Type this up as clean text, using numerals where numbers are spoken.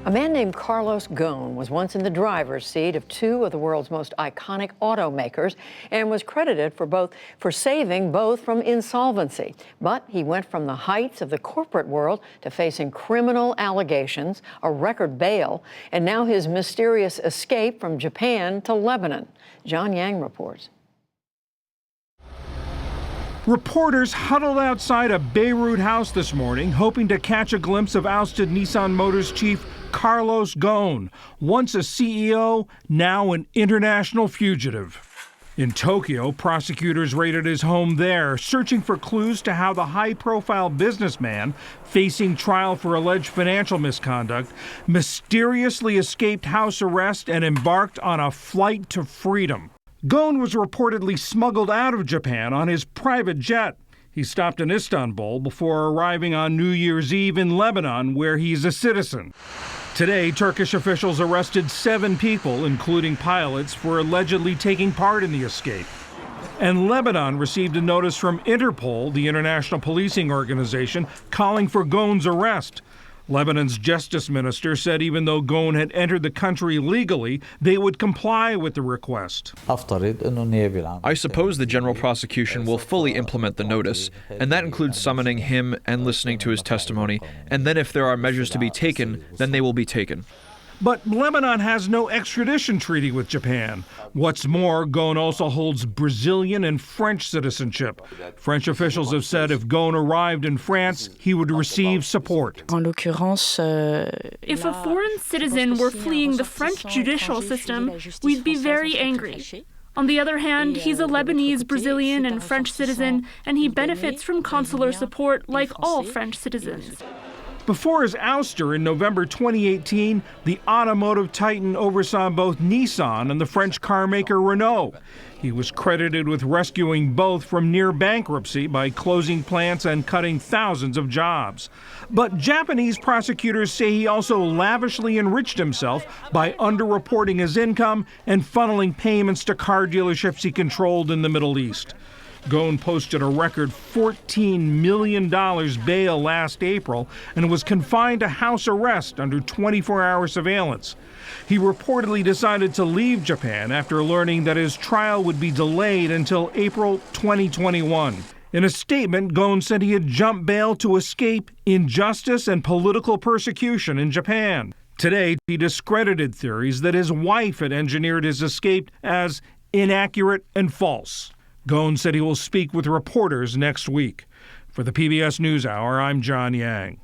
A man named Carlos Ghosn was once in the driver's seat of two of the world's most iconic automakers and was credited for saving both from insolvency. But he went from the heights of the corporate world to facing criminal allegations, a record bail, and now his mysterious escape from Japan to Lebanon. John Yang reports. Reporters huddled outside a Beirut house this morning, hoping to catch a glimpse of ousted Nissan Motors chief Carlos Ghosn, once a CEO, now an international fugitive. In Tokyo, prosecutors raided his home there, searching for clues to how the high-profile businessman, facing trial for alleged financial misconduct, mysteriously escaped house arrest and embarked on a flight to freedom. Ghosn was reportedly smuggled out of Japan on his private jet. He stopped in Istanbul before arriving on New Year's Eve in Lebanon, where he's a citizen. Today, Turkish officials arrested 7 people, including pilots, for allegedly taking part in the escape. And Lebanon received a notice from Interpol, the international policing organization, calling for Ghosn's arrest. Lebanon's justice minister said even though Ghosn had entered the country legally, they would comply with the request. I suppose the general prosecution will fully implement the notice, and that includes summoning him and listening to his testimony, and then if there are measures to be taken, then they will be taken. But Lebanon has no extradition treaty with Japan. What's more, Ghosn also holds Brazilian and French citizenship. French officials have said if Ghosn arrived in France, he would receive support. If a foreign citizen were fleeing the French judicial system, we'd be very angry. On the other hand, he's a Lebanese, Brazilian, and French citizen, and he benefits from consular support like all French citizens. Before his ouster in November 2018, the automotive titan oversaw both Nissan and the French car maker Renault. He was credited with rescuing both from near bankruptcy by closing plants and cutting thousands of jobs. But Japanese prosecutors say he also lavishly enriched himself by underreporting his income and funneling payments to car dealerships he controlled in the Middle East. Ghosn posted a record $14 million bail last April and was confined to house arrest under 24-hour surveillance. He reportedly decided to leave Japan after learning that his trial would be delayed until April 2021. In a statement, Ghosn said he had jumped bail to escape injustice and political persecution in Japan. Today, he discredited theories that his wife had engineered his escape as inaccurate and false. Ghosn said he will speak with reporters next week. For the PBS NewsHour, I'm John Yang.